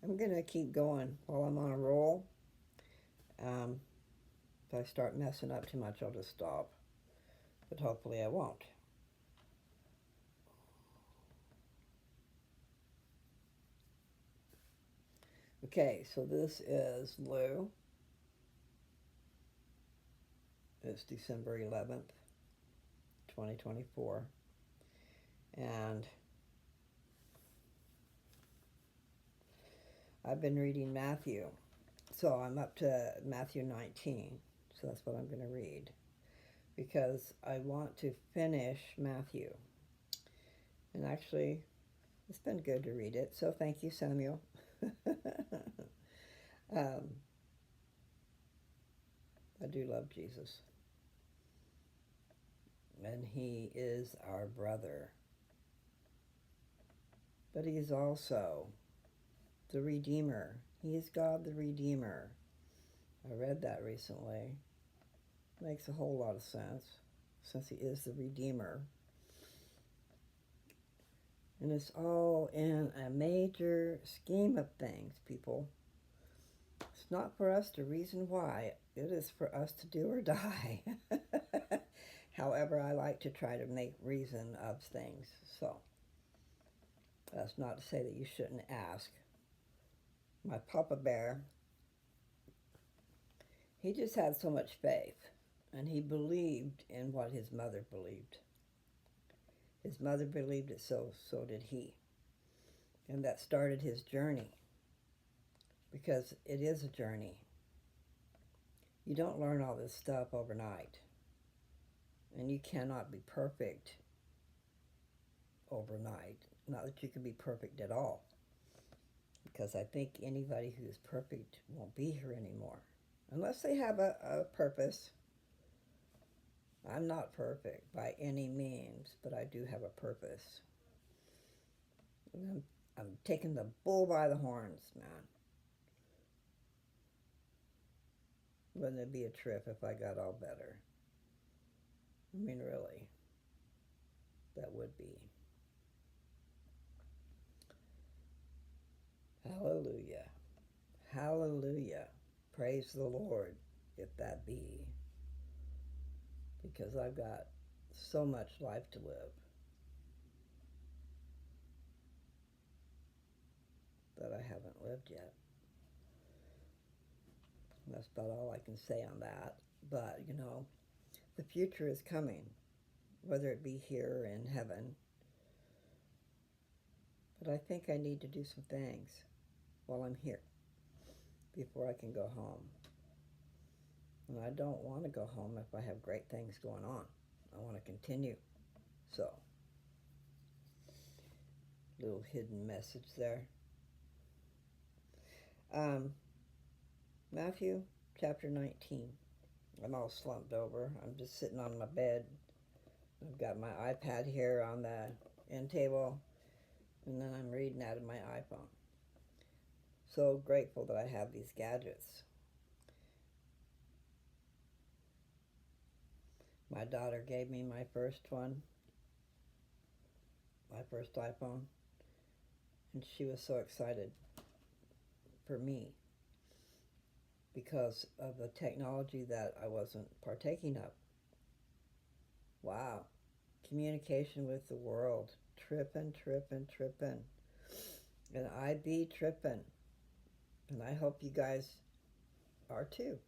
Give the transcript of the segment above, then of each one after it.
I'm going to keep going while I'm on a roll. Um, if I start messing up too much, I'll just stop. But hopefully I won't. Okay, so this is Lou. It's December 11th, 2024. And I've been reading Matthew. So I'm up to Matthew 19. So that's what I'm going to read. Because I want to finish Matthew. And actually, it's been good to read it. So thank you, Samuel. um, I do love Jesus. And he is our brother. But he is also the Redeemer. He is God the Redeemer. I read that recently. Makes a whole lot of sense since he is the Redeemer. And it's all in a major scheme of things, people. It's not for us to reason why. It is for us to do or die. However, I like to try to make reason of things. So, that's not to say that you shouldn't ask. My Papa Bear, he just had so much faith. And he believed in what his mother believed. His mother believed it, so did he. And that started his journey. Because it is a journey. You don't learn all this stuff overnight. And you cannot be perfect overnight. Not that you can be perfect at all. Because I think anybody who's perfect won't be here anymore. Unless they have a purpose. I'm not perfect by any means, but I do have a purpose. And I'm taking the bull by the horns, man. Wouldn't it be a trip if I got all better? I mean, really. That would be. Hallelujah. Hallelujah. Praise the Lord, if that be. Because I've got so much life to live that I haven't lived yet. That's about all I can say on that. But, the future is coming, whether it be here or in heaven. But I think I need to do some things while I'm here before I can go home. And I don't want to go home if I have great things going on. I want to continue. So, little hidden message there. Matthew chapter 19. I'm all slumped over. I'm just sitting on my bed. I've got my iPad here on the end table, and then I'm reading out of my iPhone. So grateful that I have these gadgets. My daughter gave me my first one, my first iPhone, and she was so excited for me because of the technology that I wasn't partaking of. Wow. Communication with the world. Trippin'. And I be trippin'. And I hope you guys are too.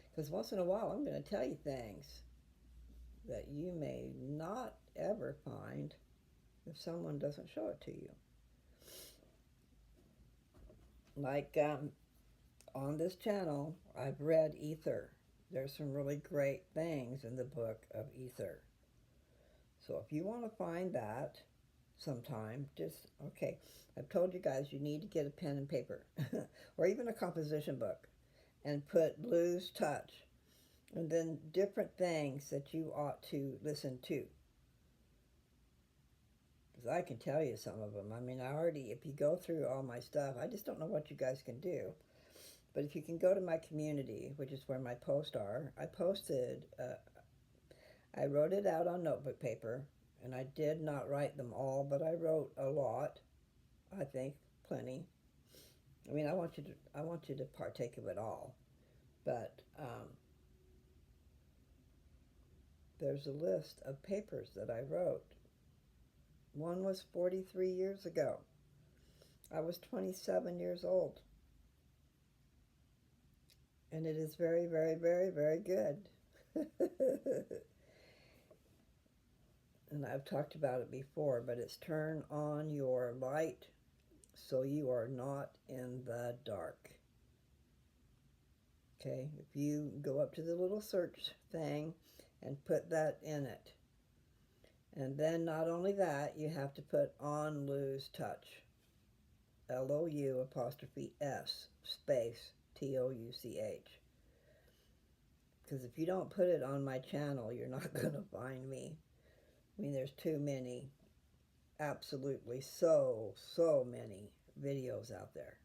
Because once in a while I'm going to tell you things that you may not ever find if someone doesn't show it to you. Like on this channel, I've read Ether. There's some really great things in the book of Ether. So if you want to find that sometime, okay, I've told you guys you need to get a pen and paper or even a composition book and put Lou's Touch and then different things that you ought to listen to. Because I can tell you some of them. I mean, if you go through all my stuff, I just don't know what you guys can do. But if you can go to my community, which is where my posts are, I wrote it out on notebook paper, and I did not write them all, but I wrote a lot, I think, plenty. I mean, I want you to partake of it all, but there's a list of papers that I wrote. One was 43 years ago. I was 27 years old. And it is very, very, very, very good. And I've talked about it before, but it's turn on your light so you are not in the dark. Okay, if you go up to the little search thing and put that in it, and then not only that, you have to put on lose touch. LOU apostrophe S space TOUCH. Because if you don't put it on my channel, you're not going to find me. I mean, there's too many, absolutely so many videos out there.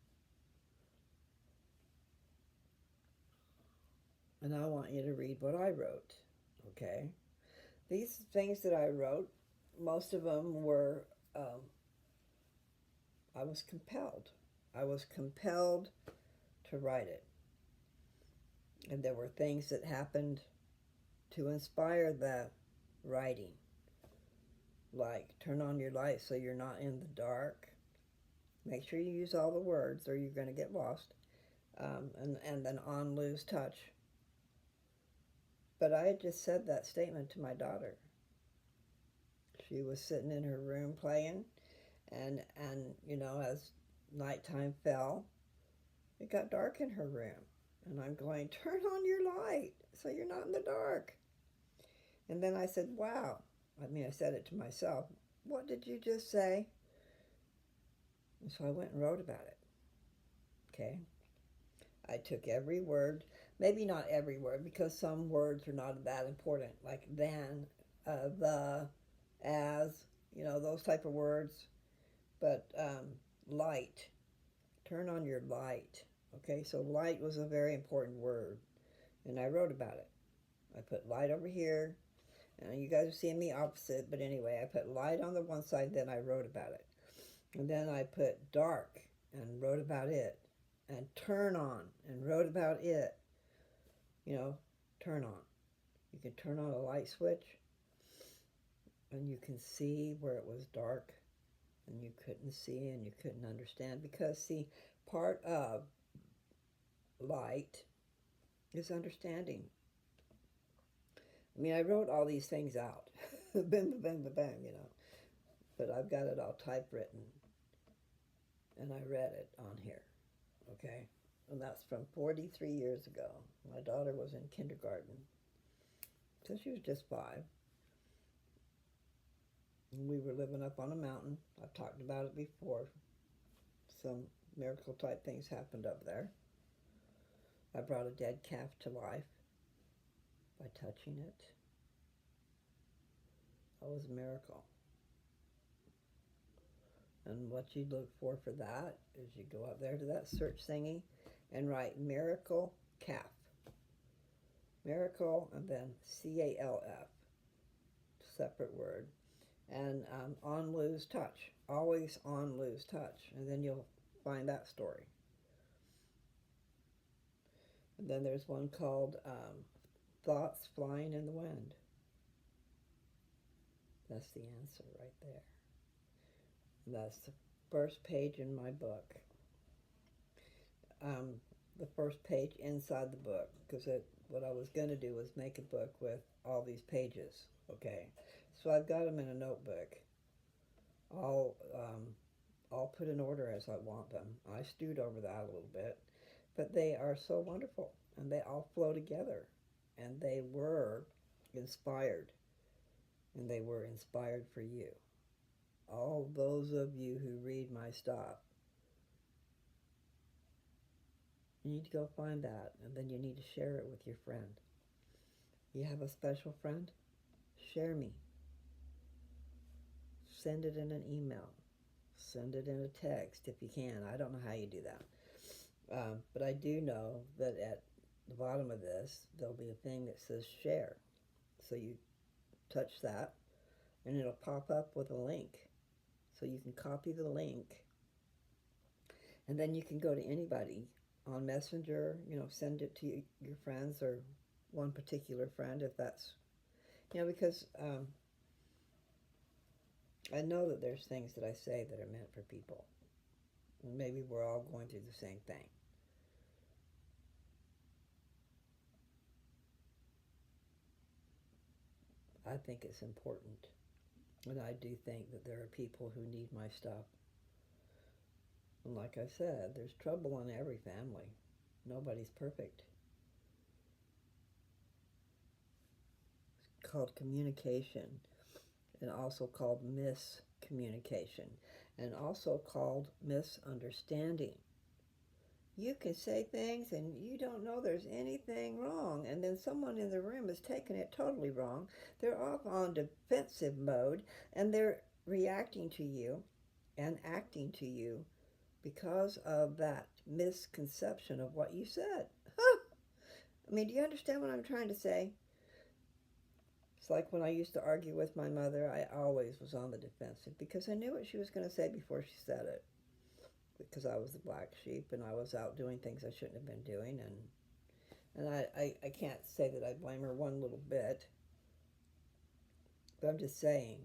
And I want you to read what I wrote, okay? These things that I wrote, most of them were, I was compelled. I was compelled to write it. And there were things that happened to inspire the writing. Like, turn on your light so you're not in the dark. Make sure you use all the words or you're going to get lost. And then on lose touch. But I had just said that statement to my daughter. She was sitting in her room playing, and you know, as nighttime fell, it got dark in her room. And I'm going, turn on your light so you're not in the dark. And then I said, wow. I mean, I said it to myself. What did you just say? And so I went and wrote about it. Okay? I took every word, maybe not every word, because some words are not that important, like than, the, as, you know, those type of words. But light, turn on your light. Okay, so light was a very important word, and I wrote about it. I put light over here, and you guys are seeing me opposite, but anyway, I put light on the one side, then I wrote about it. And then I put dark and wrote about it, and turn on and wrote about it. You know, turn on. You can turn on a light switch, and you can see where it was dark, and you couldn't see and you couldn't understand, because, see, part of light is understanding. I mean, I wrote all these things out. Bam, bam, bam, bam, you know. But I've got it all typewritten. And I read it on here. Okay? And that's from 43 years ago. My daughter was in kindergarten. So she was just 5. And we were living up on a mountain. I've talked about it before. Some miracle type things happened up there. I brought a dead calf to life by touching it. That was a miracle. And what you look for that is you go up there to that search thingy and write miracle calf. Miracle and then CALF, separate word. And on lose touch, always on lose touch. And then you'll find that story. And then there's one called Thoughts Flying in the Wind. That's the answer right there. And that's the first page in my book. The first page inside the book, because what I was going to do was make a book with all these pages. Okay, so I've got them in a notebook, all put in order as I want them. I stewed over that a little bit, but they are so wonderful, and they all flow together, and they were inspired, and they were inspired for you. All those of you who read my stuff, you need to go find that, and then you need to share it with your friend. You have a special friend? Share me. Send it in an email. Send it in a text if you can. I don't know how you do that. But I do know that at the bottom of this, there'll be a thing that says share. So you touch that, and it'll pop up with a link. So you can copy the link And then you can go to anybody on Messenger, send it to your friends or one particular friend if that's, because I know that there's things that I say that are meant for people. And maybe we're all going through the same thing. I think it's important. And I do think that there are people who need my stuff. And like I said, there's trouble in every family. Nobody's perfect. It's called communication, and also called miscommunication, and also called misunderstanding. You can say things and you don't know there's anything wrong, and then someone in the room is taking it totally wrong. They're off on defensive mode, and they're reacting to you and acting to you because of that misconception of what you said. I mean, do you understand what I'm trying to say? It's like when I used to argue with my mother, I always was on the defensive because I knew what she was going to say before she said it. Because I was the black sheep and I was out doing things I shouldn't have been doing. And I can't say that I blame her one little bit. But I'm just saying,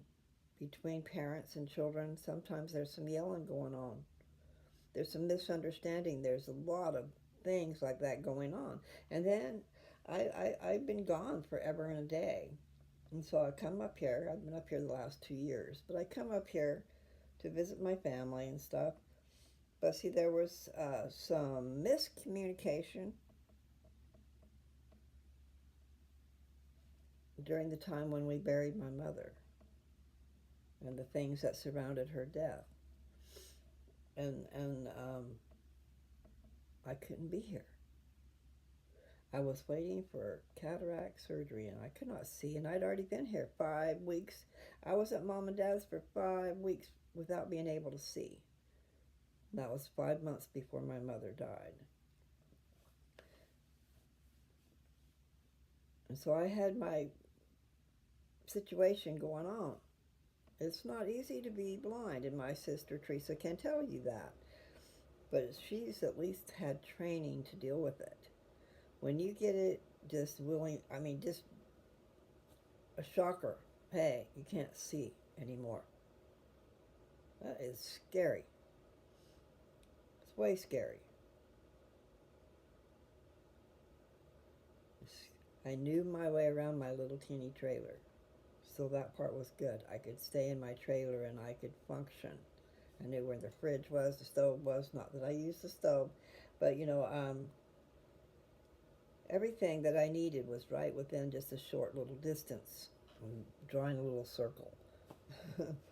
between parents and children, sometimes there's some yelling going on. There's some misunderstanding. There's a lot of things like that going on. And then I've been gone forever and a day. And so I come up here. I've been up here the last 2 years. But I come up here to visit my family and stuff. But see, there was some miscommunication during the time when we buried my mother and the things that surrounded her death. And I couldn't be here. I was waiting for cataract surgery and I could not see, and I'd already been here 5 weeks. I was at Mom and Dad's for 5 weeks without being able to see. That was 5 months before my mother died. And so I had my situation going on. It's not easy to be blind, and my sister Teresa can tell you that. But she's at least had training to deal with it. When you get it just a shocker. Hey, you can't see anymore. That is scary. It's way scary. I knew my way around my little teeny trailer. So that part was good. I could stay in my trailer and I could function. I knew where the fridge was, the stove was. Not that I used the stove, but everything that I needed was right within just a short little distance. I'm drawing a little circle.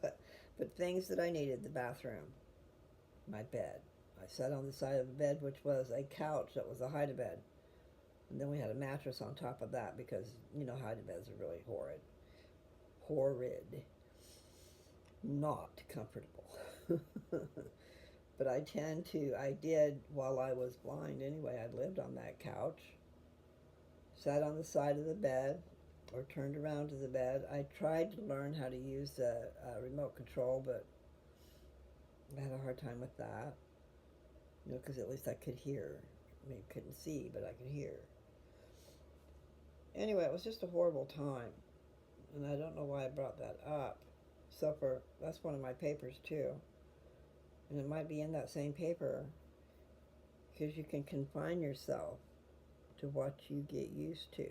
but things that I needed: the bathroom, my bed. I sat on the side of the bed, which was a couch that was a hide-a-bed. And then we had a mattress on top of that because, hide-a-beds are really horrid. Not comfortable. But I did while I was blind anyway. I lived on that couch, sat on the side of the bed, or turned around to the bed. I tried to learn how to use the remote control, but I had a hard time with that. Because at least I could hear. I mean, couldn't see, but I could hear. Anyway, it was just a horrible time. And I don't know why I brought that up. That's one of my papers too. And it might be in that same paper because you can confine yourself to what you get used to.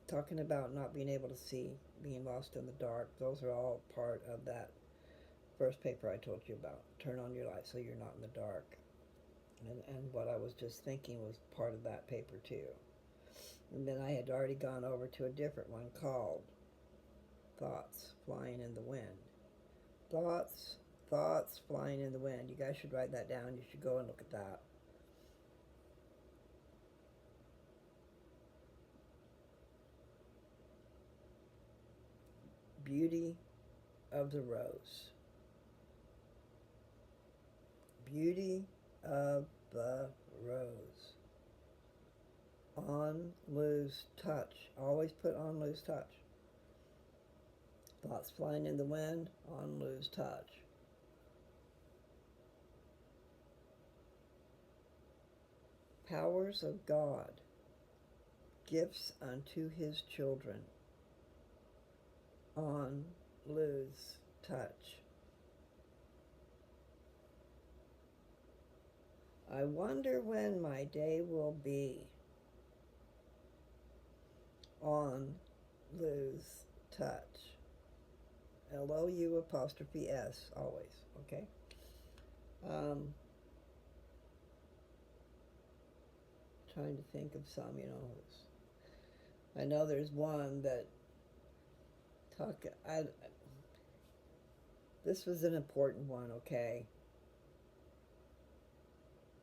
Talking about not being able to see, being lost in the dark, those are all part of that first paper I told you about. Turn on your light so you're not in the dark. And what I was just thinking was part of that paper too. And then I had already gone over to a different one called Thoughts Flying in the Wind. Thoughts Flying in the Wind. You guys should write that down. You should go and look at that. Beauty of the Rose. Beauty of the Rose. On loose touch. Always put on loose touch. Thoughts flying in the wind, on loose touch. powers of God, gifts unto his children, on lose touch. I wonder when my day will be, on lose touch. L-O-U apostrophe S, always, okay? Trying to think of some, I know there's one that this was an important one, okay?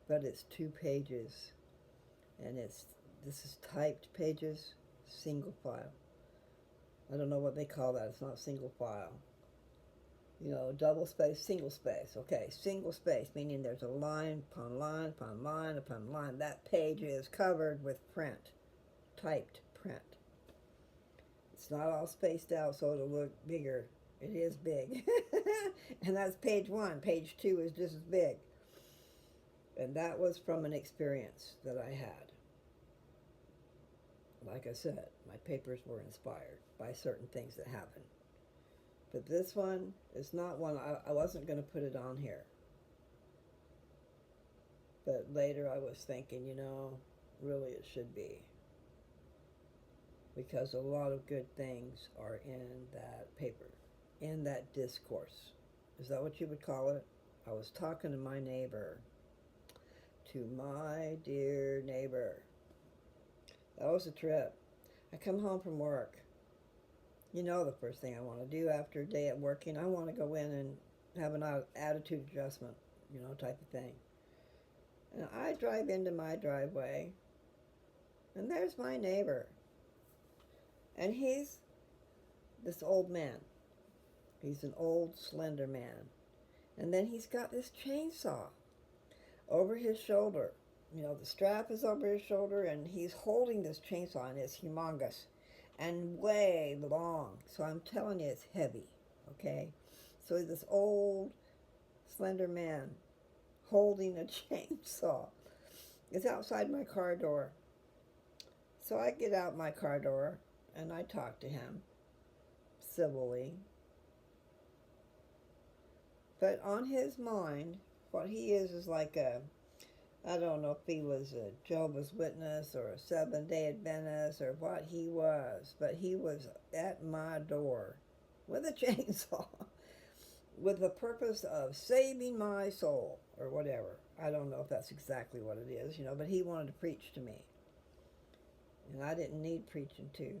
But it's 2 pages, and this is typed pages, single file. I don't know what they call that. It's not single file. Double space, single space. Okay, single space, meaning there's a line upon line upon line upon line. That page is covered with print, typed print. It's not all spaced out so it'll look bigger. It is big. And that's page 1. Page 2 is just as big. And that was from an experience that I had. Like I said, my papers were inspired by certain things that happened. But this one is not one, I wasn't going to put it on here. But later I was thinking, really it should be. Because a lot of good things are in that paper, in that discourse. Is that what you would call it? I was talking to my neighbor, to my dear neighbor. That was a trip. I come home from work. The first thing I want to do after a day at working, I want to go in and have an attitude adjustment, type of thing. And I drive into my driveway, and there's my neighbor. And he's this old man. He's an old, slender man. And then he's got this chainsaw over his shoulder. The strap is over his shoulder, and he's holding this chainsaw, and it's humongous and way long. So I'm telling you, it's heavy, okay? So this old, slender man holding a chainsaw is outside my car door. So I get out my car door, and I talk to him civilly. But on his mind, what he is like I don't know if he was a Jehovah's Witness or a Seventh-day Adventist or what he was, but he was at my door with a chainsaw with the purpose of saving my soul or whatever. I don't know if that's exactly what it is, but he wanted to preach to me. And I didn't need preaching to.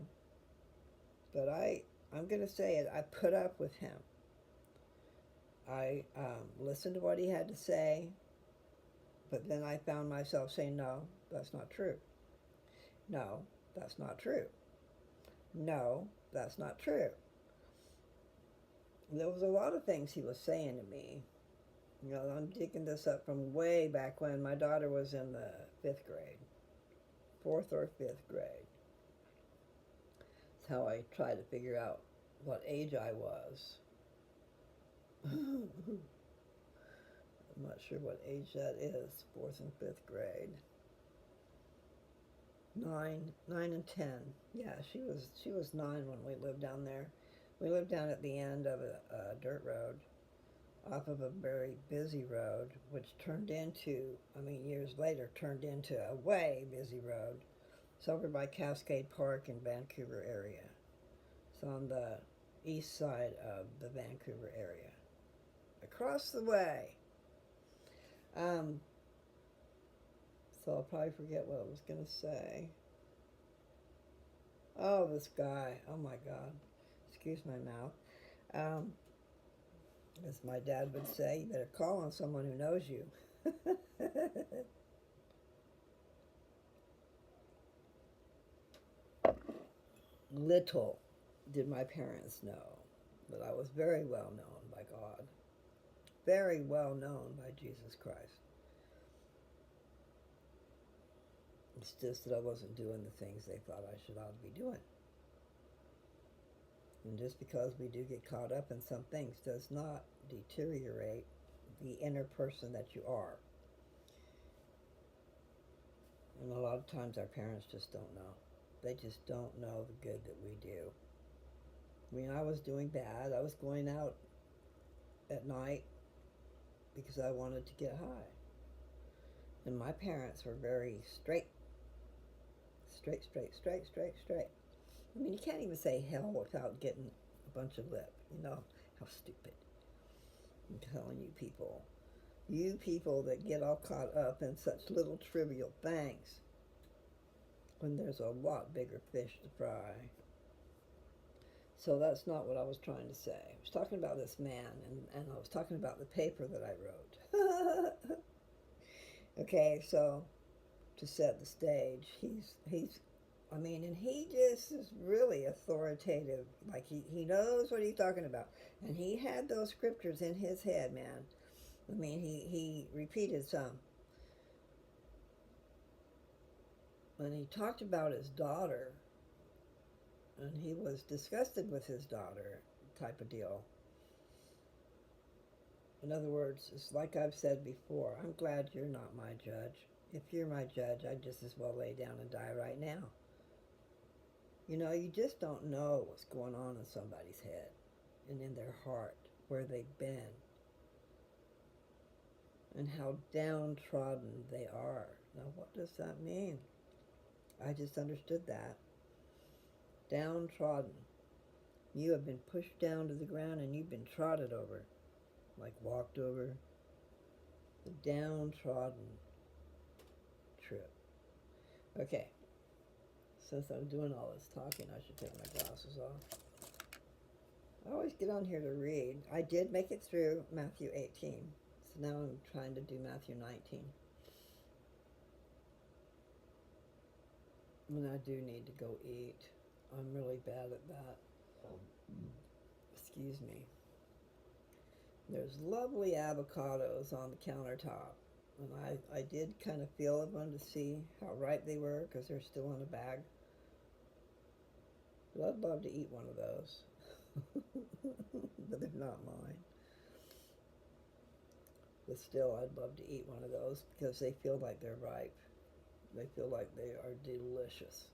But I'm going to say it, I put up with him. I listened to what he had to say. But then I found myself saying, no, that's not true. No, that's not true. No, that's not true. There was a lot of things he was saying to me. I'm digging this up from way back when my daughter was in the 5th grade. 4th or 5th grade. That's how I try to figure out what age I was. I'm not sure what age that is, 4th and 5th grade. 9 and 10. Yeah, she was 9 when we lived down there. We lived down at the end of a dirt road, off of a very busy road, which turned into, years later, turned into a way busy road. It's over by Cascade Park in Vancouver area. It's on the east side of the Vancouver area. Across the way. So I'll probably forget what I was going to say. Oh, this guy. Oh, my God. Excuse my mouth. As my dad would say, you better call on someone who knows you. Little did my parents know that I was very well known by God. Very well known by Jesus Christ. It's just that I wasn't doing the things they thought I ought to be doing. And just because we do get caught up in some things does not deteriorate the inner person that you are. And a lot of times our parents just don't know. They just don't know the good that we do. I mean, I was doing bad. I was going out at night because I wanted to get high. And my parents were very straight. Straight, straight, straight, straight, straight. I mean, you can't even say hell without getting a bunch of lip. You know, how stupid. I'm telling you people. You people that get all caught up in such little trivial things when there's a lot bigger fish to fry. So that's not what I was trying to say. I was talking about this man, and I was talking about the paper that I wrote. Okay, so to set the stage, I mean, and he just is really authoritative. Like, he knows what he's talking about. And he had those scriptures in his head, man. I mean, he repeated some. And he talked about his daughter, and he was disgusted with his daughter, type of deal. In other words, it's like I've said before, I'm glad you're not my judge. If you're my judge, I'd just as well lay down and die right now. You know, you just don't know what's going on in somebody's head and in their heart, where they've been, and how downtrodden they are. Now, what does that mean? I just understood that. Downtrodden. You have been pushed down to the ground and you've been trotted over, like walked over. The downtrodden trip. Okay. Since I'm doing all this talking, I should take my glasses off. I always get on here to read. I did make it through Matthew 18. So now I'm trying to do Matthew 19. And I do need to go eat. I'm really bad at that. Excuse me. There's lovely avocados on the countertop. And I did kind of feel of them to see how ripe they were because they're still in a bag. But I'd love to eat one of those. But they're not mine. But still, I'd love to eat one of those because they feel like they're ripe. They feel like they are delicious.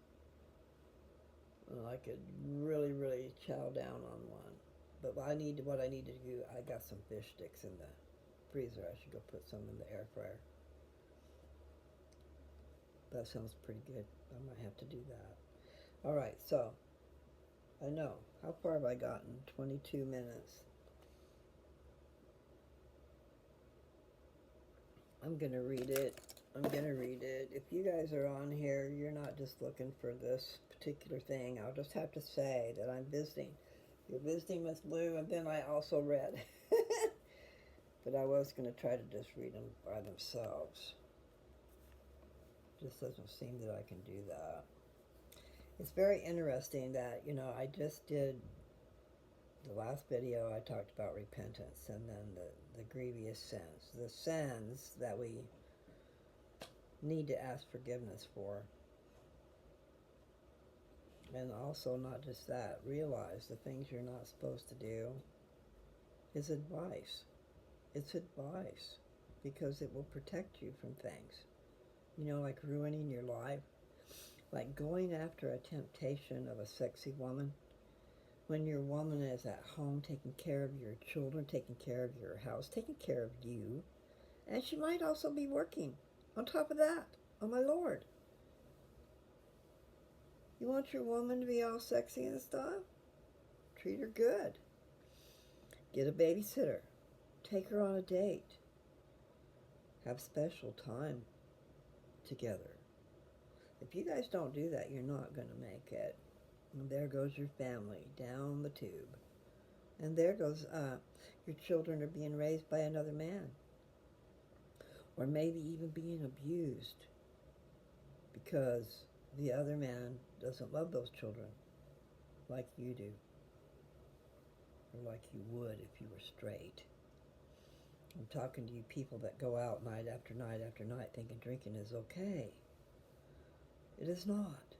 And I could really, really chow down on one. But what I need to do, I got some fish sticks in the freezer. I should go put some in the air fryer. That sounds pretty good. I might have to do that. All right, so I know. How far have I gotten? 22 minutes. I'm going to read it. If you guys are on here, you're not just looking for this particular thing. I'll just have to say that I'm visiting. You're visiting Miss Blue, and then I also read. But I was going to try to just read them by themselves. Just doesn't seem that I can do that. It's very interesting that, you know, I just did the last video. I talked about repentance and then the grievous sins. The sins that we need to ask forgiveness for. And also, not just that, realize the things you're not supposed to do is advice. It's advice because it will protect you from things. You know, like ruining your life. Like going after a temptation of a sexy woman when your woman is at home taking care of your children, taking care of your house, taking care of you. And she might also be working on top of that. Oh my Lord. You want your woman to be all sexy and stuff? Treat her good. Get a babysitter. Take her on a date. Have special time together. If you guys don't do that, you're not going to make it. And there goes your family down the tube. And there goes your children are being raised by another man. Or maybe even being abused because the other man doesn't love those children like you do. Or like you would if you were straight. I'm talking to you people that go out night after night after night thinking drinking is okay. It is not.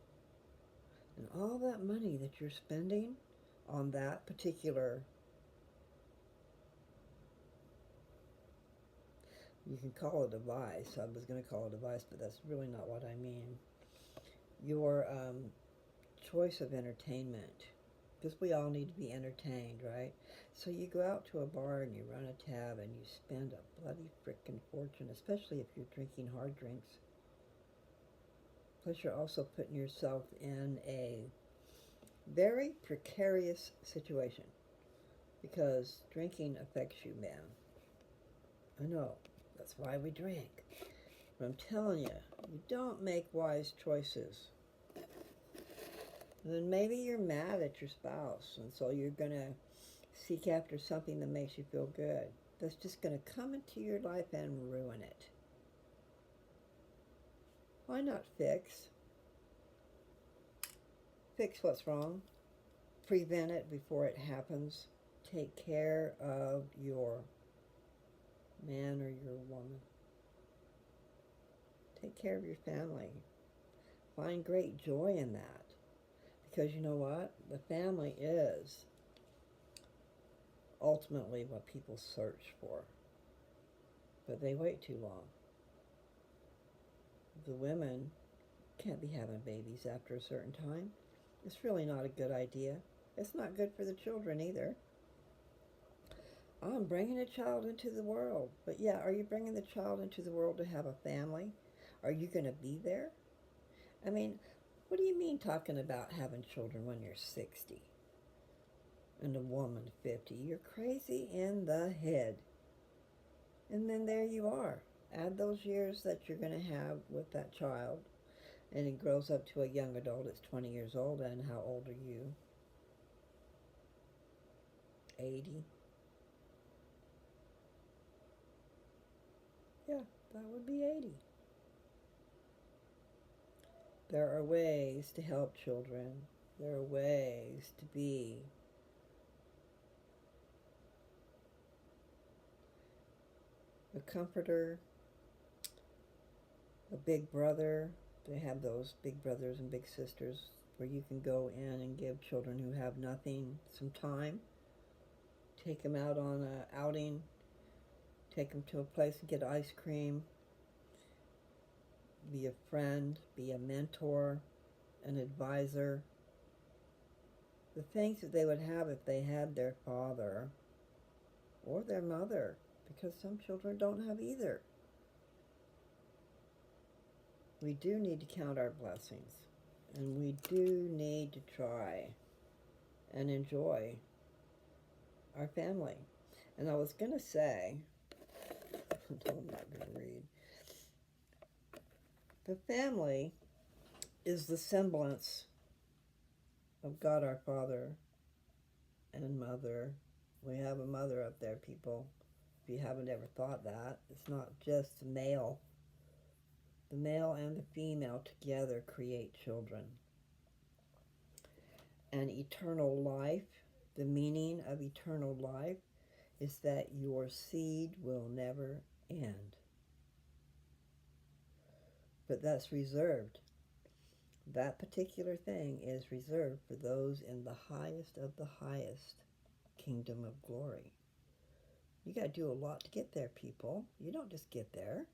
And all that money that you're spending on that particular You can call it a vice. I was going to call it a vice, but that's really not what I mean. Your choice of entertainment, because we all need to be entertained, right? So you go out to a bar and you run a tab and you spend a bloody frickin' fortune, especially if you're drinking hard drinks. Plus, you're also putting yourself in a very precarious situation because drinking affects you, man. I know, that's why we drink. But I'm telling you, you don't make wise choices. And then maybe you're mad at your spouse, and so you're going to seek after something that makes you feel good. That's just going to come into your life and ruin it. Why not fix? Fix what's wrong. Prevent it before it happens. Take care of your man or your woman. Take care of your family. Find great joy in that. Because you know what? The family is ultimately what people search for. But they wait too long. The women can't be having babies after a certain time. It's really not a good idea. It's not good for the children either. I'm bringing a child into the world. But yeah, are you bringing the child into the world to have a family? Are you going to be there? I mean, what do you mean talking about having children when you're 60 and a woman 50? You're crazy in the head. And then there you are. Add those years that you're going to have with that child, and it grows up to a young adult. It's 20 years old, and how old are you? 80? Yeah, that would be 80. There are ways to help children. There are ways to be a comforter, a big brother. They have those big brothers and big sisters where you can go in and give children who have nothing some time. Take them out on an outing. Take them to a place and get ice cream. Be a friend. Be a mentor. An advisor. The things that they would have if they had their father or their mother, because some children don't have either. We do need to count our blessings, and we do need to try and enjoy our family. And I was going to say, I'm not going to read, the family is the semblance of God our Father and Mother. We have a mother up there, people. If you haven't ever thought that, it's not just male. The male and the female together create children. And eternal life, the meaning of eternal life is that your seed will never end. But that's reserved. That particular thing is reserved for those in the highest of the highest kingdom of glory. You got to do a lot to get there, people. You don't just get there.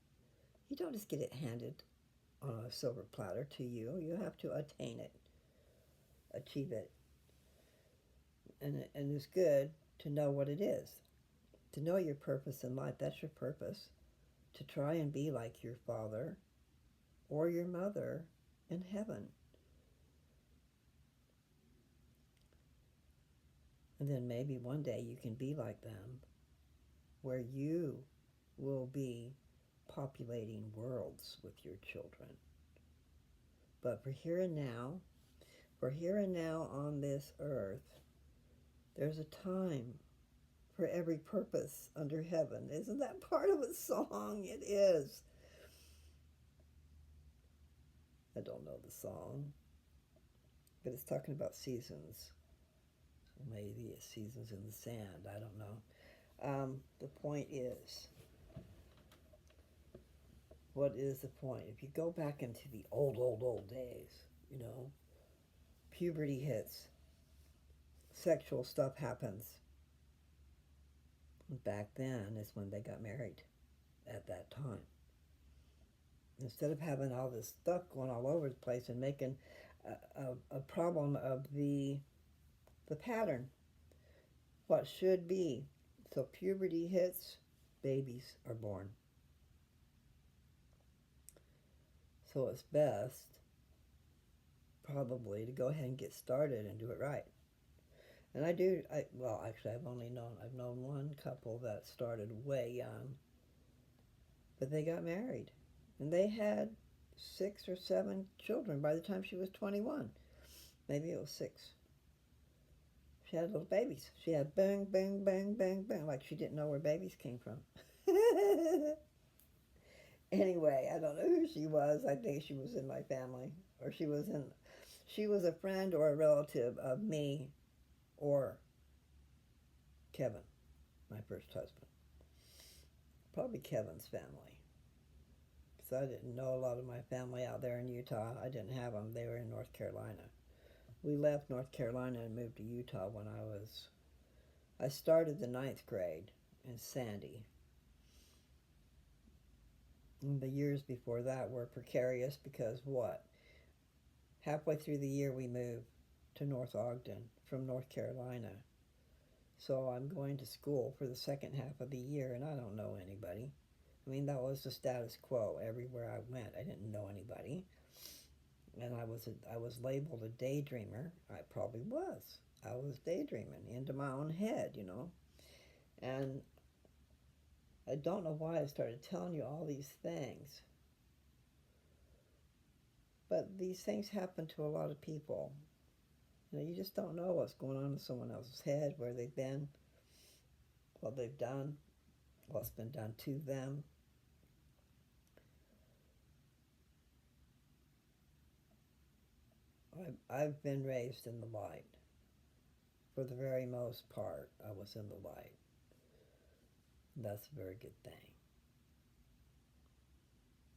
You don't just get it handed on a silver platter to you. You have to attain it, achieve it. And it's good to know what it is, to know your purpose in life. That's your purpose, to try and be like your father or your mother in heaven. And then maybe one day you can be like them, where you will be populating worlds with your children. But for here and now on this earth, there's a time for every purpose under heaven. Isn't that part of a song? It is. I don't know the song, but it's talking about seasons. Maybe it's seasons in the sand. I don't know. The point is, what is the point? If you go back into the old days, puberty hits, sexual stuff happens. Back then is when they got married. at that time. Instead of having all this stuff going all over the place and making a problem of the pattern, what should be. So puberty hits, babies are born. So it's best probably to go ahead and get started and do it right. And well, actually I've known one couple that started way young, but they got married and they had 6 or 7 children by the time she was 21. Maybe it was 6. She had little babies. She had bang, bang, bang, bang, bang, like she didn't know where babies came from. Anyway, I don't know who she was. I think she was in my family, or she was a friend or a relative of me or Kevin, my first husband. Probably Kevin's family, because I didn't know a lot of my family out there in Utah. I didn't have them. They were in North Carolina. We left North Carolina and moved to Utah when I started the 9th grade in Sandy. And the years before that were precarious because what? Halfway through the year we moved to North Ogden from North Carolina. So I'm going to school for the second half of the year and I don't know anybody. I mean, that was the status quo. Everywhere I went, I didn't know anybody. And I was labeled a daydreamer. I probably was. I was daydreaming into my own head, you know. And I don't know why I started telling you all these things. But these things happen to a lot of people. You know, you just don't know what's going on in someone else's head, where they've been, what they've done, what's been done to them. I've been raised in the light. For the very most part, I was in the light. That's a very good thing.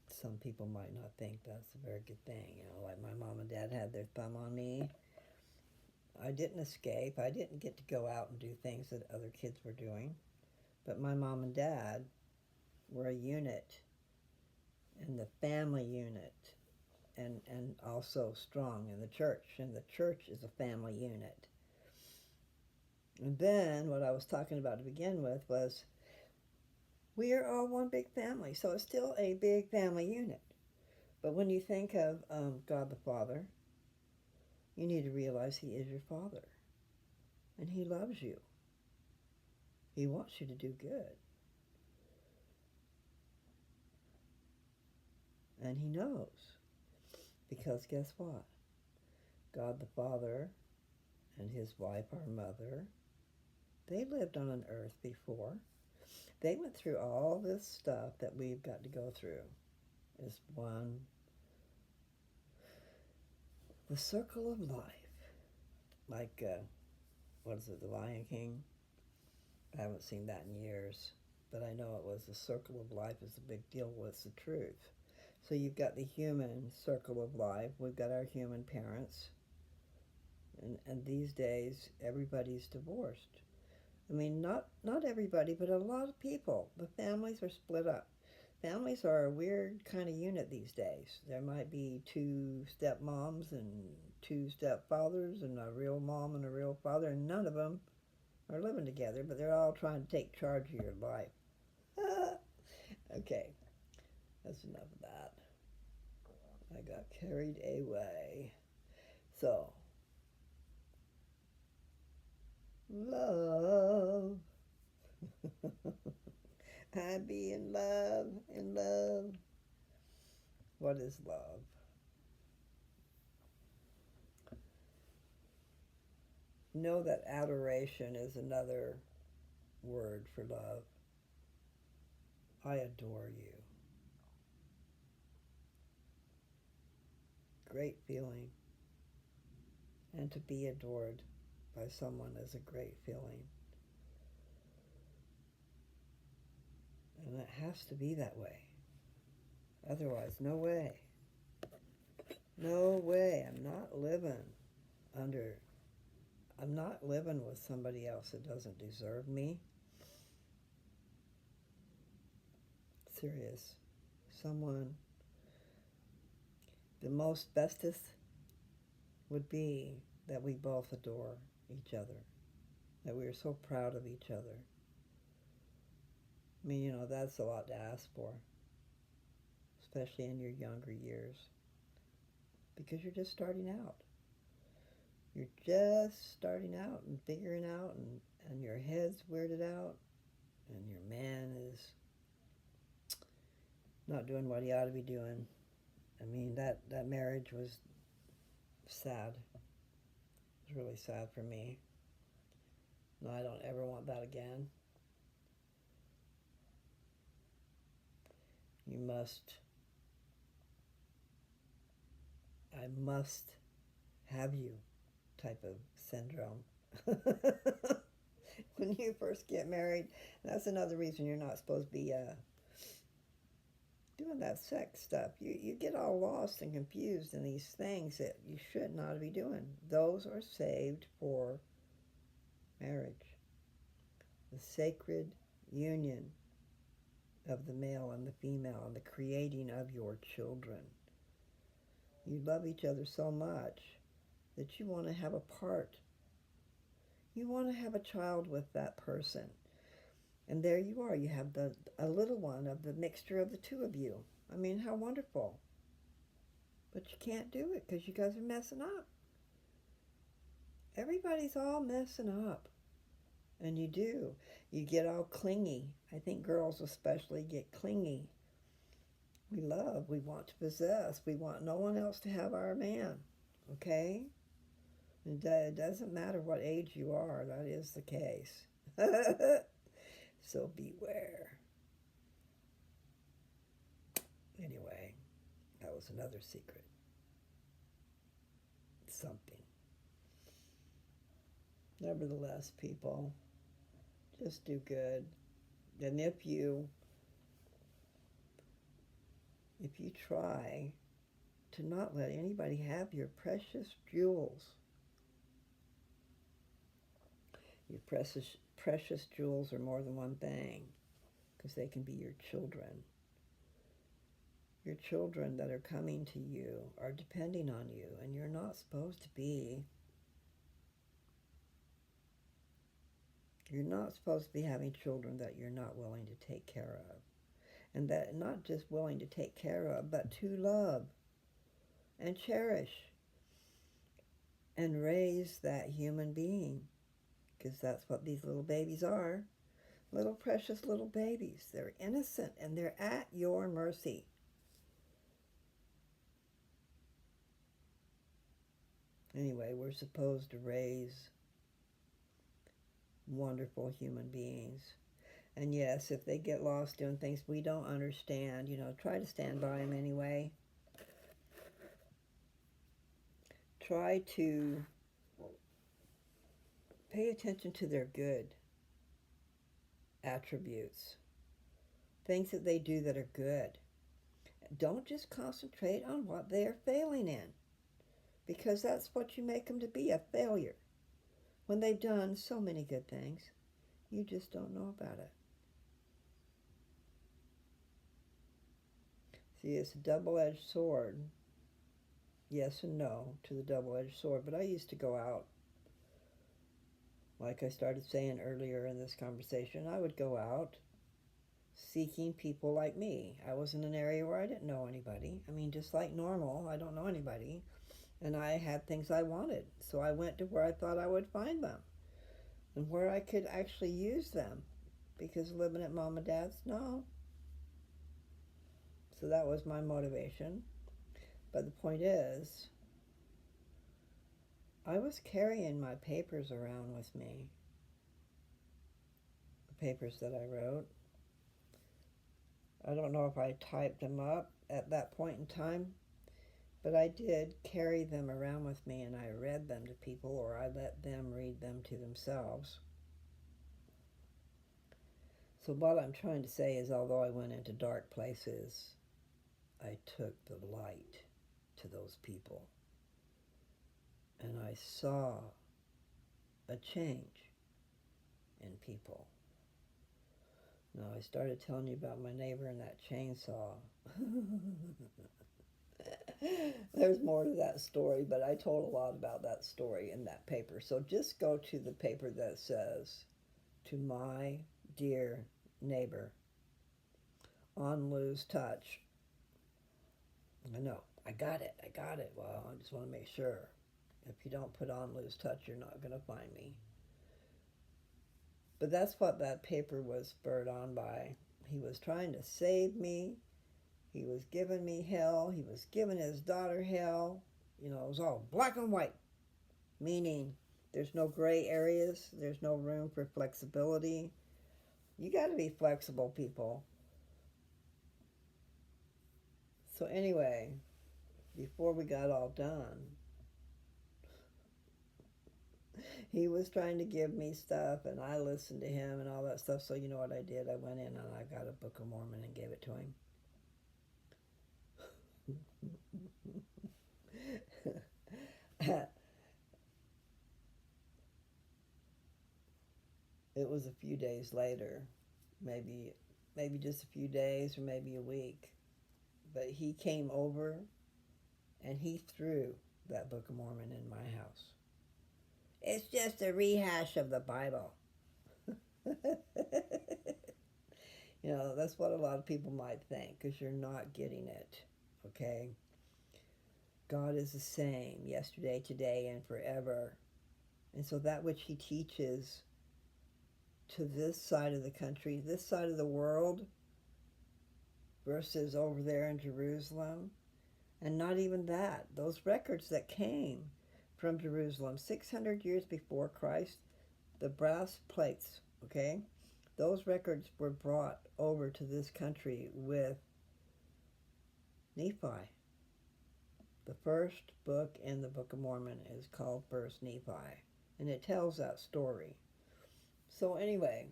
Some people might not think that's a very good thing. You know, like my mom and dad had their thumb on me. I didn't escape. I didn't get to go out and do things that other kids were doing. But my mom and dad were a unit, and the family unit, and also strong in the church. And the church is a family unit. And then what I was talking about to begin with was we are all one big family. So it's still a big family unit. But when you think of God the Father, you need to realize He is your Father. And He loves you. He wants you to do good. And He knows. Because guess what? God the Father and His wife, our mother, they lived on an earth before. They went through all this stuff that we've got to go through. Is one, the circle of life. Like, what is it, The Lion King? I haven't seen that in years. But I know it was the circle of life is a big deal. What's the truth? So you've got the human circle of life. We've got our human parents. And these days, everybody's divorced. I mean, not everybody, but a lot of people. The families are split up. Families are a weird kind of unit these days. There might be 2 stepmoms and 2 stepfathers and a real mom and a real father, and none of them are living together, but they're all trying to take charge of your life. Okay, that's enough of that. I got carried away. So, love. I be in love, in love. What is love? Know that adoration is another word for love. I adore you. Great feeling. And to be adored by someone is a great feeling. And it has to be that way. Otherwise, no way. No way. I'm not living with somebody else that doesn't deserve me. serious. Someone, the most bestest would be that we both adore each other, that we are so proud of each other. I mean, that's a lot to ask for, especially in your younger years, because you're just starting out. You're just starting out and figuring out, and your head's weirded out, and your man is not doing what he ought to be doing. I mean, that marriage was sad. It was really sad for me. No, I don't ever want that again. You must, I must have you type of syndrome. When you first get married, that's another reason you're not supposed to be doing that sex stuff. You get all lost and confused in these things that you should not be doing. Those are saved for marriage. The sacred union of the male and the female and the creating of your children. You love each other so much that you want to have a part. You want to have a child with that person. And there you are. You have a little one of the mixture of the two of you. I mean, how wonderful. But you can't do it because you guys are messing up. Everybody's all messing up. And you do. You get all clingy. I think girls especially get clingy. We love. We want to possess. We want no one else to have our man. Okay? It doesn't matter what age you are. That is the case. So beware. Anyway, that was another secret. Something. Nevertheless, people, just do good. And if you try to not let anybody have your precious jewels, your precious jewels are more than one thing, because they can be your children. Your children that are coming to you are depending on you, and you're not supposed to be having children that you're not willing to take care of. And that not just willing to take care of, but to love and cherish and raise that human being. Because that's what these little babies are. Little precious little babies. They're innocent and they're at your mercy. Anyway, we're supposed to raise wonderful human beings. And yes, if they get lost doing things we don't understand, try to stand by them anyway. Try to pay attention to their good attributes, things that they do that are good. Don't just concentrate on what they are failing in, because that's what you make them to be, a failure. When they've done so many good things, you just don't know about it. See, it's a double-edged sword. Yes and no to the double-edged sword. But I used to go out, like I started saying earlier in this conversation, I would go out seeking people like me. I was in an area where I didn't know anybody. I mean, just like normal, I don't know anybody. And I had things I wanted. So I went to where I thought I would find them and where I could actually use them. Because living at mom and dad's, no. So that was my motivation. But the point is, I was carrying my papers around with me. The papers that I wrote. I don't know if I typed them up at that point in time, but I did carry them around with me, and I read them to people, or I let them read them to themselves. So what I'm trying to say is, although I went into dark places, I took the light to those people. And I saw a change in people. No, I started telling you about my neighbor and that chainsaw. There's more to that story, but I told a lot about that story in that paper. So just go to the paper that says, "To my dear neighbor, on Lose Touch." I know, I got it. Well, I just want to make sure. If you don't put on Lose Touch, you're not going to find me. But that's what that paper was spurred on by. He was trying to save me. He was giving me hell. He was giving his daughter hell. You know, it was all black and white, meaning there's no gray areas. There's no room for flexibility. You got to be flexible, people. So anyway, before we got all done, he was trying to give me stuff, and I listened to him and all that stuff. So you know what I did? I went in and I got a Book of Mormon and gave it to him. It was a few days later, maybe just a few days or maybe a week. But he came over and he threw that Book of Mormon in my house. It's just a rehash of the Bible. You know, that's what a lot of people might think because you're not getting it, okay? God is the same yesterday, today, and forever. And so that which he teaches to this side of the country, this side of the world, versus over there in Jerusalem, and not even that, those records that came from Jerusalem 600 years before Christ, the brass plates, okay? Those records were brought over to this country with Nephi. The first book in the Book of Mormon is called First Nephi, and it tells that story. So anyway,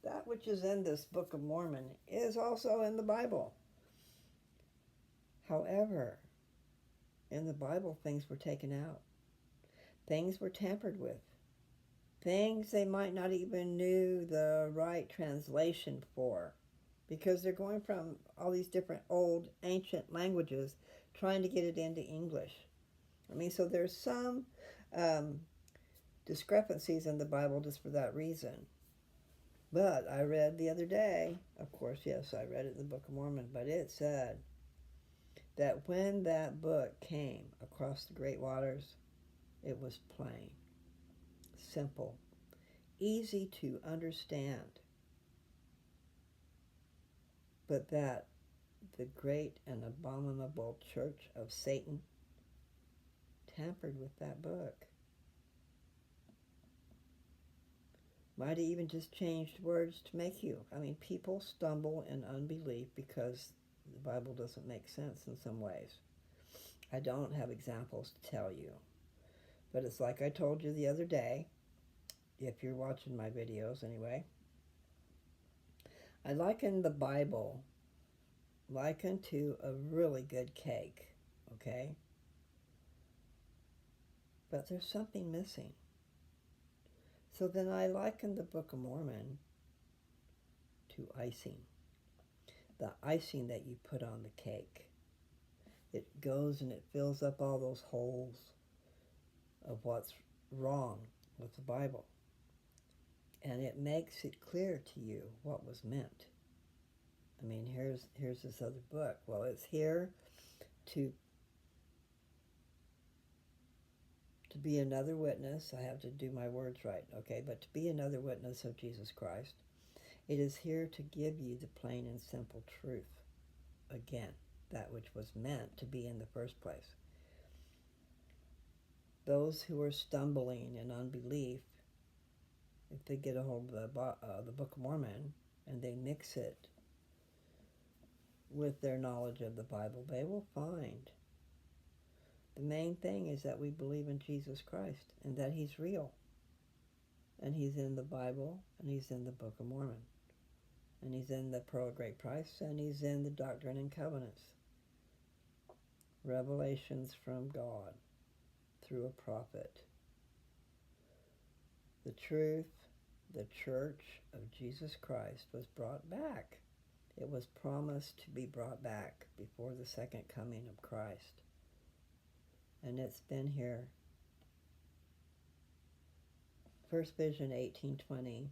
that which is in this Book of Mormon is also in the Bible. However, in the Bible, things were taken out. Things were tampered with. Things they might not even knew the right translation for, because they're going from all these different old ancient languages trying to get it into English. I mean, so there's some discrepancies in the Bible just for that reason. But I read the other day, of course, yes, I read it in the Book of Mormon, but it said that when that book came across the great waters, it was plain, simple, easy to understand, but that the great and abominable church of Satan tampered with that book. Might have even just changed words to make you. I mean, people stumble in unbelief because the Bible doesn't make sense in some ways. I don't have examples to tell you. But it's like I told you the other day, if you're watching my videos anyway, I liken the Bible to a really good cake, okay? But there's something missing. So then I liken the Book of Mormon to icing. The icing that you put on the cake. It goes and it fills up all those holes of what's wrong with the Bible. And it makes it clear to you what was meant. I mean, here's this other book. Well, it's here to be another witness. I have to do my words right, okay? But to be another witness of Jesus Christ, it is here to give you the plain and simple truth. Again, that which was meant to be in the first place. Those who are stumbling in unbelief, if they get a hold of the Book of Mormon and they mix it with their knowledge of the Bible, they will find the main thing is that we believe in Jesus Christ and that he's real. And he's in the Bible, and he's in the Book of Mormon. And he's in the Pearl of Great Price, and he's in the Doctrine and Covenants. Revelations from God through a prophet. The truth, the Church of Jesus Christ was brought back. It was promised to be brought back before the second coming of Christ. And it's been here. First Vision, 1820.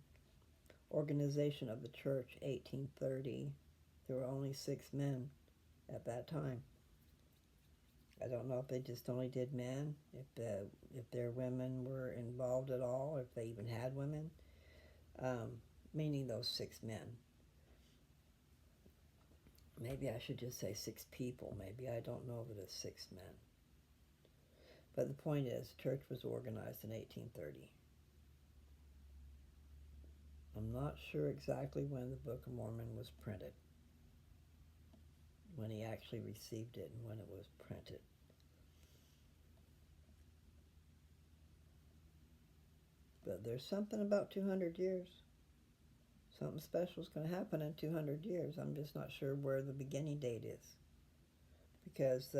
Organization of the Church, 1830. There were only 6 men at that time. I don't know if they just only did men, if their women were involved at all, or if they even had women, meaning those 6 men. Maybe I should just say 6 people. Maybe I don't know that it's 6 men. But the point is, the church was organized in 1830. I'm not sure exactly when the Book of Mormon was printed, when he actually received it and when it was printed. But there's something about 200 years. Something special is going to happen in 200 years. I'm just not sure where the beginning date is. Because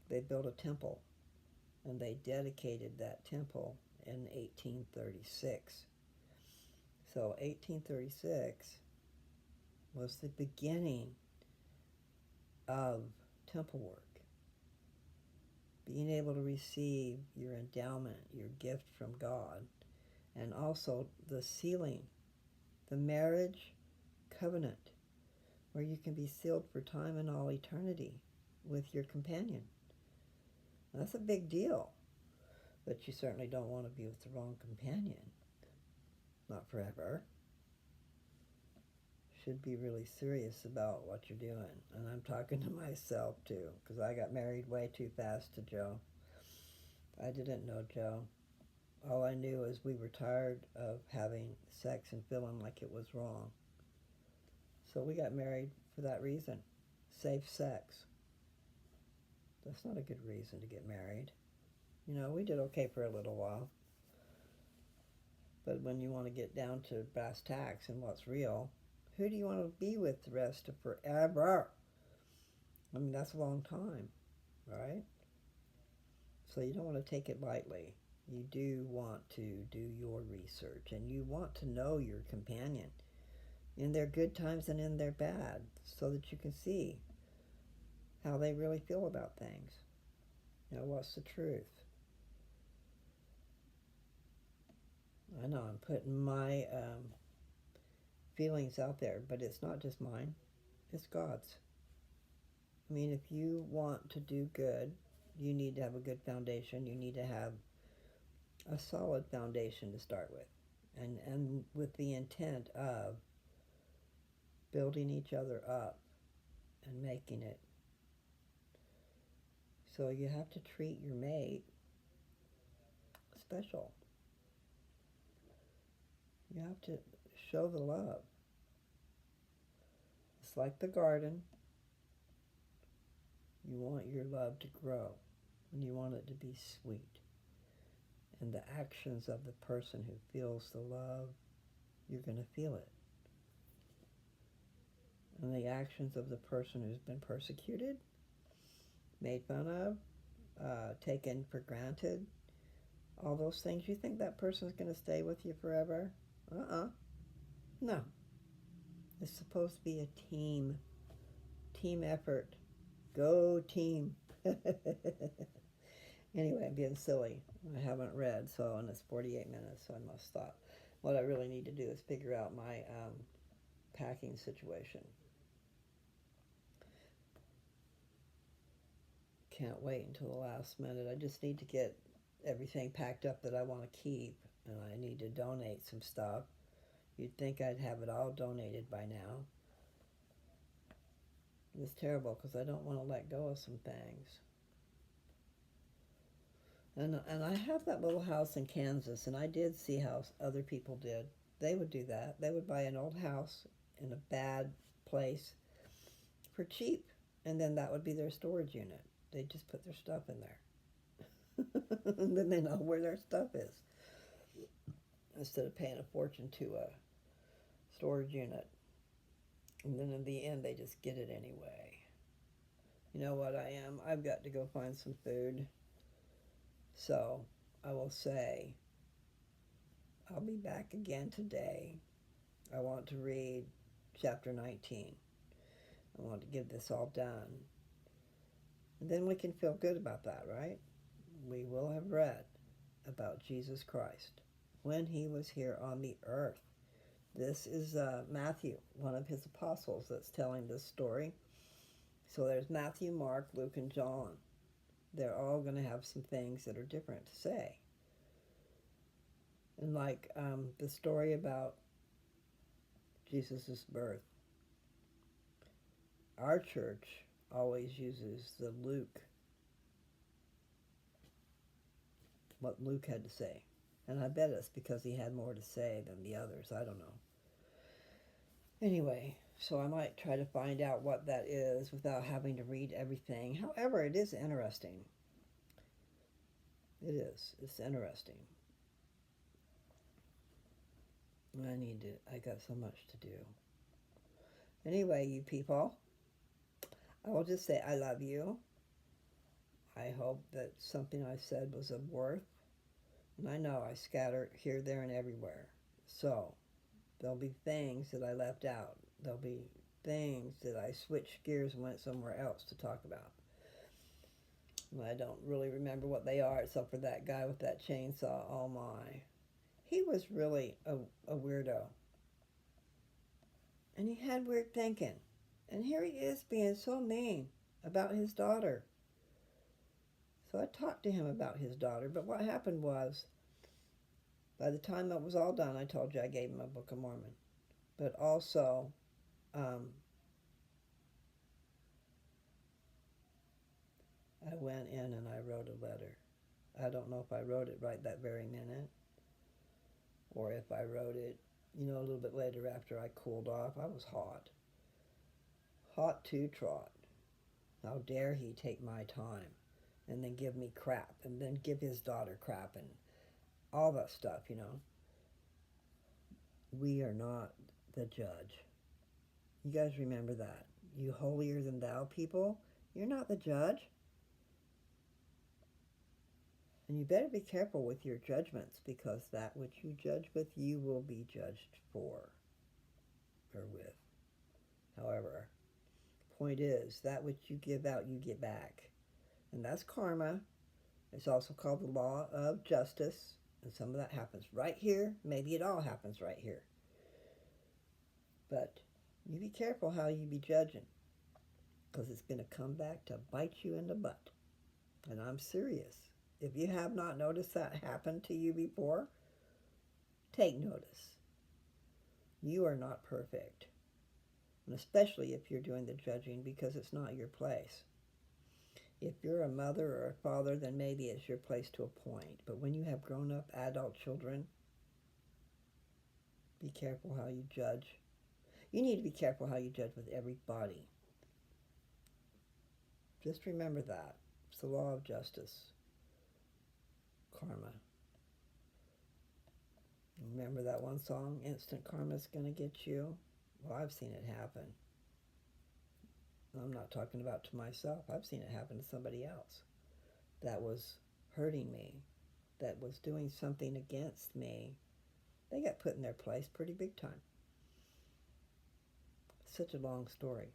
they built a temple, and they dedicated that temple in 1836. So 1836 was the beginning of temple work. Being able to receive your endowment, your gift from God, and also the sealing, the marriage covenant, where you can be sealed for time and all eternity with your companion. Now, that's a big deal, but you certainly don't want to be with the wrong companion. Not forever. Should be really serious about what you're doing. And I'm talking to myself too, because I got married way too fast to Joe. I didn't know Joe. All I knew is we were tired of having sex and feeling like it was wrong. So we got married for that reason. Safe sex. That's not a good reason to get married. You know, we did okay for a little while. But when you want to get down to brass tacks and what's real, who do you want to be with the rest of forever? I mean, that's a long time, right? So you don't want to take it lightly. You do want to do your research, and you want to know your companion in their good times and in their bad, so that you can see how they really feel about things. You know, what's the truth? I know I'm putting my feelings out there, but it's not just mine, it's God's. I mean, if you want to do good, you need to have a good foundation. You need to have a solid foundation to start with, and with the intent of building each other up and making it. So you have to treat your mate special. You have to show the love. It's like the garden. You want your love to grow, and you want it to be sweet. And the actions of the person who feels the love, you're going to feel it. And the actions of the person who's been persecuted, made fun of, taken for granted, all those things, you think that person's going to stay with you forever? No. It's supposed to be a team effort. Go team. Anyway, I'm being silly. I haven't read, and it's 48 minutes, so I must stop. What I really need to do is figure out my packing situation. Can't wait until the last minute. I just need to get everything packed up that I want to keep, and I need to donate some stuff. You'd think I'd have it all donated by now. It's terrible because I don't want to let go of some things. And I have that little house in Kansas, and I did see how other people did. They would do that. They would buy an old house in a bad place for cheap, and then that would be their storage unit. They'd just put their stuff in there. And then they know where their stuff is, instead of paying a fortune to a storage unit. And then in the end, they just get it anyway. You know what I am? I've got to go find some food. So I will say, I'll be back again today. I want to read chapter 19. I want to get this all done. And then we can feel good about that, right? We will have read about Jesus Christ when he was here on the earth. This is Matthew, one of his apostles, that's telling this story. So there's Matthew, Mark, Luke, and John. They're all going to have some things that are different to say. And like the story about Jesus' birth, our church always uses the Luke, what Luke had to say. And I bet it's because he had more to say than the others. I don't know. Anyway, so I might try to find out what that is without having to read everything. However, it is interesting. It is. It's interesting. I got so much to do. Anyway, you people, I will just say I love you. I hope that something I said was of worth. And I know I scatter here, there, and everywhere. So there'll be things that I left out. There'll be things that I switched gears and went somewhere else to talk about. And I don't really remember what they are, except for that guy with that chainsaw. Oh my. He was really a weirdo. And he had weird thinking. And here he is being so mean about his daughter. So I talked to him about his daughter, but what happened was, by the time it was all done, I told you I gave him a Book of Mormon. But also, I went in and I wrote a letter. I don't know if I wrote it right that very minute, or if I wrote it, a little bit later after I cooled off. I was hot. Hot to trot. How dare he take my time and then give me crap and then give his daughter crap and all that stuff, We are not the judge. You guys remember that. You holier than thou people, you're not the judge. And you better be careful with your judgments, because that which you judge with, you will be judged for or with. However, point is, that which you give out, you get back. And that's karma. It's also called the law of justice. And some of that happens right here. Maybe it all happens right here. But you be careful how you be judging, because it's going to come back to bite you in the butt. And I'm serious. If you have not noticed that happen to you before, take notice. You are not perfect. And especially if you're doing the judging, because it's not your place. If you're a mother or a father, then maybe it's your place to a point. But when you have grown-up adult children, be careful how you judge. You need to be careful how you judge with everybody. Just remember that. It's the law of justice. Karma. Remember that one song, Instant Karma's Gonna Get You? Well, I've seen it happen. I'm not talking about to myself. I've seen it happen to somebody else that was hurting me, that was doing something against me. They got put in their place pretty big time. Such a long story.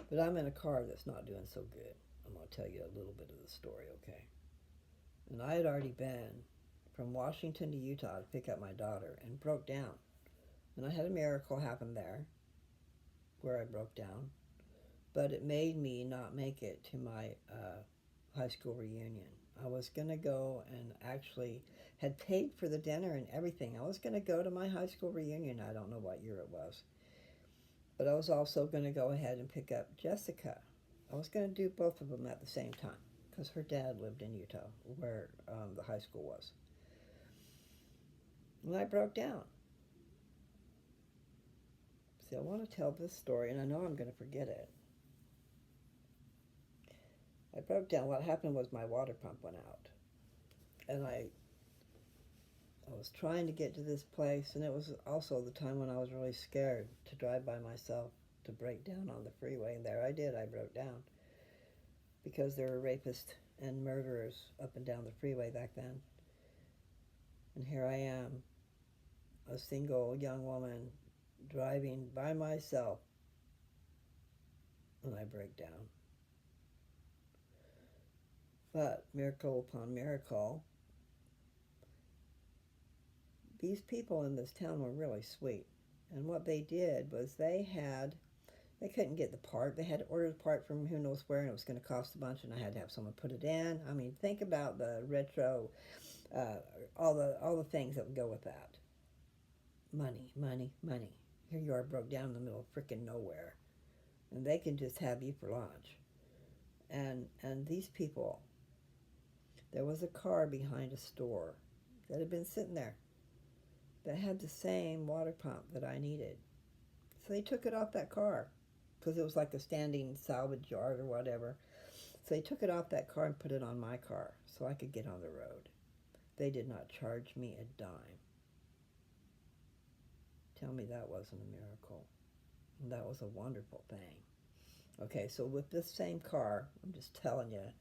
But I'm in a car that's not doing so good. I'm going to tell you a little bit of the story, okay? And I had already been from Washington to Utah to pick up my daughter and broke down. And I had a miracle happen there where I broke down. But it made me not make it to my high school reunion. I was going to go and actually had paid for the dinner and everything. I was going to go to my high school reunion. I don't know what year it was. But I was also going to go ahead and pick up Jessica. I was going to do both of them at the same time, because her dad lived in Utah, where the high school was. And I broke down. See, I want to tell this story, and I know I'm going to forget it. I broke down. What happened was my water pump went out. And I was trying to get to this place, and it was also the time when I was really scared to drive by myself, to break down on the freeway. And there I did. I broke down, because there were rapists and murderers up and down the freeway back then. And here I am, a single young woman driving by myself, and I break down. But miracle upon miracle, these people in this town were really sweet. And what they did was they couldn't get the part. They had to order the part from who knows where, and it was going to cost a bunch, and I had to have someone put it in. I mean, think about the retro, all the things that would go with that. Money, money, money. Here you are broke down in the middle of frickin' nowhere. And they can just have you for lunch. And these people, there was a car behind a store that had been sitting there that had the same water pump that I needed. So they took it off that car because it was like a standing salvage yard or whatever. So they took it off that car and put it on my car so I could get on the road. They did not charge me a dime. Tell me that wasn't a miracle. And that was a wonderful thing. Okay, so with this same car, I'm just telling you,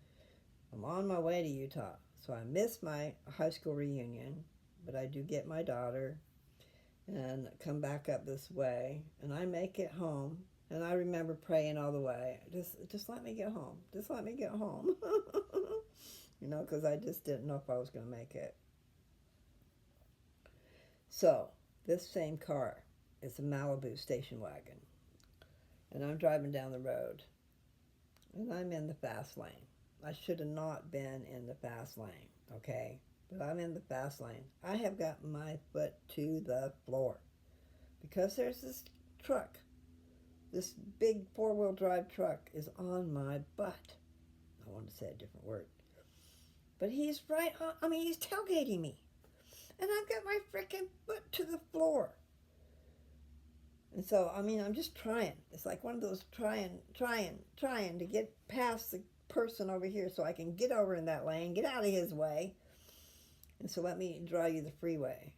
I'm on my way to Utah. So I missed my high school reunion, but I do get my daughter and come back up this way, and I make it home. And I remember praying all the way, just let me get home. Just let me get home. You know, because I just didn't know if I was going to make it. So this same car is a Malibu station wagon. And I'm driving down the road. And I'm in the fast lane. I should have not been in the fast lane, okay? But I'm in the fast lane. I have got my foot to the floor. Because there's this truck. This big four-wheel drive truck is on my butt. I wanted to say a different word. But he's right on, he's tailgating me. And I've got my freaking foot to the floor. And so, I'm just trying. It's like one of those trying to get past the person over here so I can get over in that lane, get out of his way. And so let me draw you the freeway,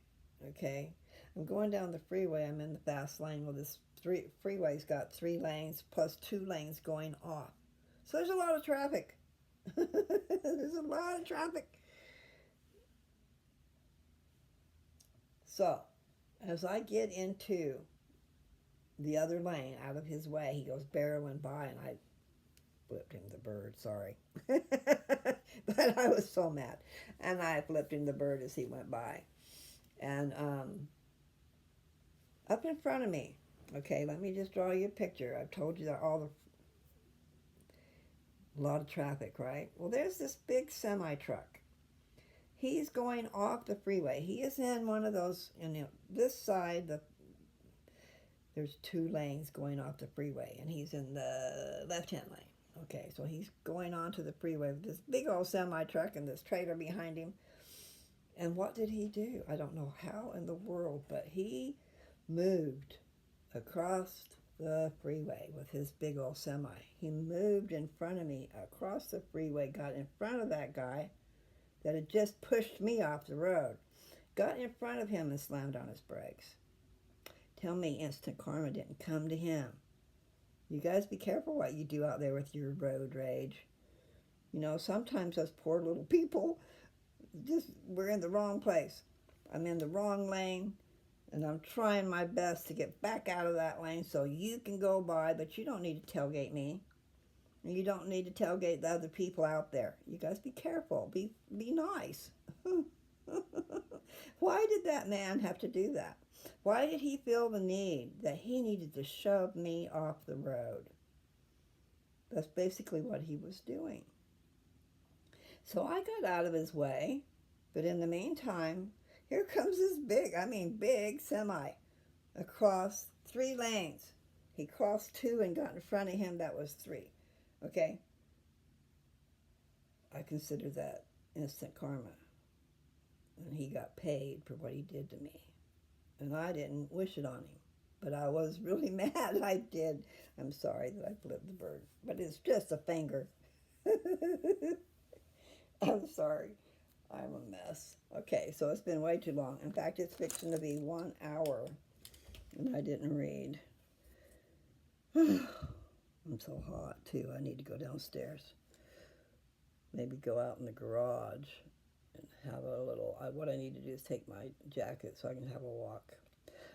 okay? I'm going down the freeway. I'm in the fast lane. Well, this freeway's got 3 lanes plus 2 lanes going off. So there's a lot of traffic. There's a lot of traffic. So, as I get into the other lane out of his way, he goes barreling by, and I flipped him the bird, sorry. But I was so mad. And I flipped him the bird as he went by. And up in front of me, okay, let me just draw you a picture. I've told you that a lot of traffic, right? Well, there's this big semi-truck. He's going off the freeway. He is in one of those, this side, there's 2 lanes going off the freeway, and he's in the left-hand lane. Okay, so he's going onto the freeway with this big old semi-truck and this trailer behind him. And what did he do? I don't know how in the world, but he moved across the freeway with his big old semi. He moved in front of me across the freeway, got in front of that guy that had just pushed me off the road, got in front of him and slammed on his brakes. Tell me instant karma didn't come to him. You guys be careful what you do out there with your road rage. Sometimes us poor little people, we're in the wrong place. I'm in the wrong lane, and I'm trying my best to get back out of that lane so you can go by, but you don't need to tailgate me. You don't need to tailgate the other people out there. You guys be careful. Be nice. Why did that man have to do that? Why did he feel the need that he needed to shove me off the road? That's basically what he was doing. So I got out of his way, but in the meantime, here comes this big semi across 3 lanes. He crossed 2 and got in front of him. That was 3. Okay? I consider that instant karma. And he got paid for what he did to me. And I didn't wish it on him. But I was really mad. I did. I'm sorry that I flipped the bird. But it's just a finger. I'm sorry. I'm a mess. Okay, so it's been way too long. In fact, it's fixing to be 1 hour. And I didn't read. I'm so hot, too. I need to go downstairs. Maybe go out in the garage and have a little. What I need to do is take my jacket so I can have a walk.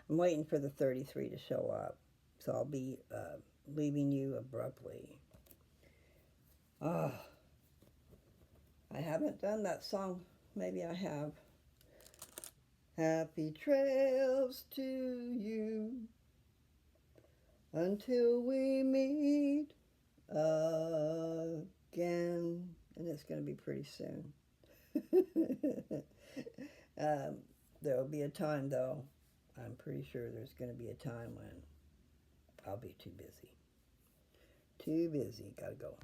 I'm waiting for the 33 to show up, so I'll be leaving you abruptly. Ah, I haven't done that song. Maybe I have. Happy trails to you until we meet again. And it's going to be pretty soon. There'll be a time, though. I'm pretty sure there's going to be a time when I'll be too busy. Too busy. Gotta go.